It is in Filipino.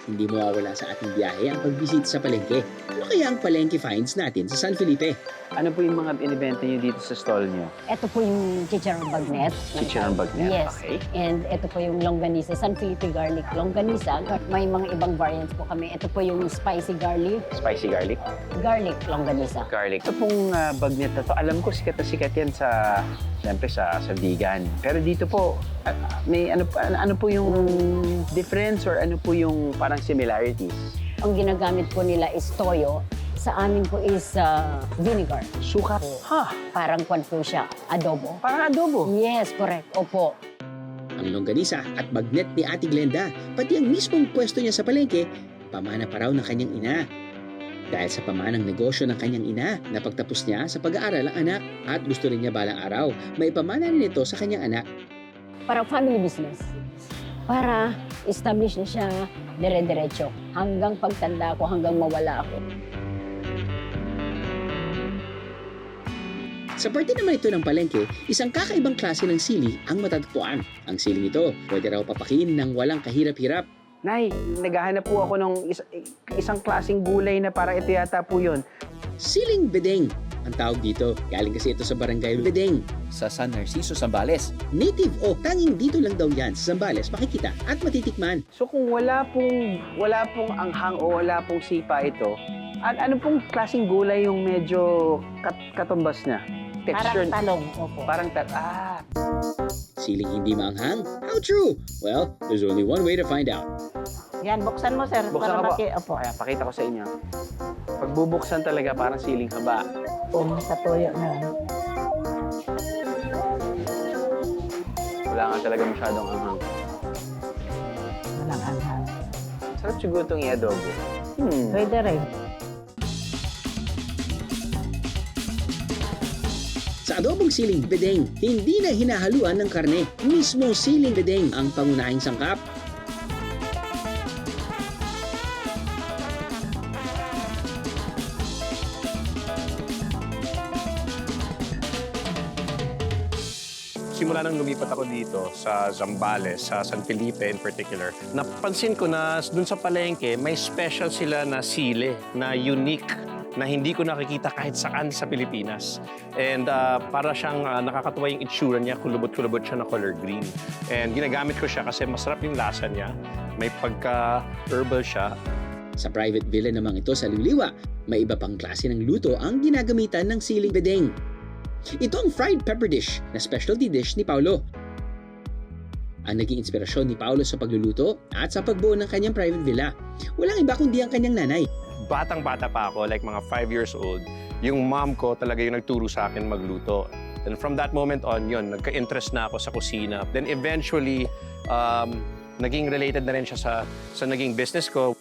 Hindi mawawala sa ating biyahe ang pagbisita sa palengke. Ano kaya ang palengke finds natin sa San Felipe? Ano po yung mga binibenta niyo dito sa stall niyo? Ito po yung chicharon bagnet. Chicharon bagnet, Yes. okay. And ito po yung longganisa, San Felipe garlic longganisa. May mga ibang variants po kami. Ito po yung spicy garlic longganisa. Garlic. Ito pong bagnet na to, alam ko sikat na sikat yan sa, siyempre sa vegan. Pero dito po, may ano po yung difference or ano po yung parang similarities? Ang ginagamit po nila is toyo. Sa amin po is vinegar. Sukat. Ha? Parang kwan po siya, adobo. Parang adobo. Yes, correct. Opo. Ang longganisa at bagnet ni Ate Glenda, pati ang mismong pwesto niya sa palengke, pamana pa raw ng kanyang ina. Dahil sa pamanang negosyo ng kanyang ina, napagtapos niya sa pag-aaral ang anak at gusto rin niya balang araw may pamana nito sa kanyang anak. Para family business. Para establish na siya dire-diretso. Hanggang pagtanda ko, hanggang mawala ako. Sa parte naman ito ng palengke, isang kakaibang klase ng sili ang matatagpuan. Ang siling ito, pwede raw papakin ng walang kahirap-hirap. Nay, naghahanap po ako ng isang klaseng gulay na parang ito yata po yun. Siling bedeng ang tawag dito. Galing kasi ito sa barangay Bedeng. Sa San Narciso, Zambales. Native o tanging dito lang daw yan sa Zambales makikita at matitikman. So kung wala pong anghang o wala pong sipa ito, ano pong klaseng gulay yung medyo katumbas niya? Texture. Parang talong. Opo. Parang Siling hindi maanghang? How true? Well, there's only one way to find out. Yan, buksan mo, sir. Buksan para ko po. Opo. Ayan, pakita ko sa inyo. Pagbubuksan talaga parang siling haba. Sa toyo na. Wala nga talaga masyadong anghang. Walang anghang. Sarap siguro itong i-adobo. Pwede rin. Sa adobong siling bedeng, hindi na hinahaluan ng karne. Mismo siling bedeng ang pangunahing sangkap. Simula nang lumipat ako dito sa Zambales, sa San Felipe in particular, napansin ko na dun sa palengke, may special sila na sili na unique na hindi ko nakikita kahit saan sa Pilipinas. And para siyang nakakatuwa yung itsura niya, kulubot-kulubot siya na color green. And ginagamit ko siya kasi masarap yung lasa niya, may pagka-herbal siya. Sa private villa namang ito sa Liliwa, may iba pang klase ng luto ang ginagamitan ng siling bedeng. Ito ang fried pepper dish na specialty dish ni Paulo. Ang naging inspirasyon ni Paulo sa pagluluto at sa pagbuo ng kanyang private villa, walang iba kundi ang kanyang nanay. Batang-bata pa ako, like mga 5 years old, yung mom ko talaga yung nagturo sa akin magluto. And from that moment on, yun, nagka-interest na ako sa kusina. Then eventually, naging related na rin siya sa naging business ko.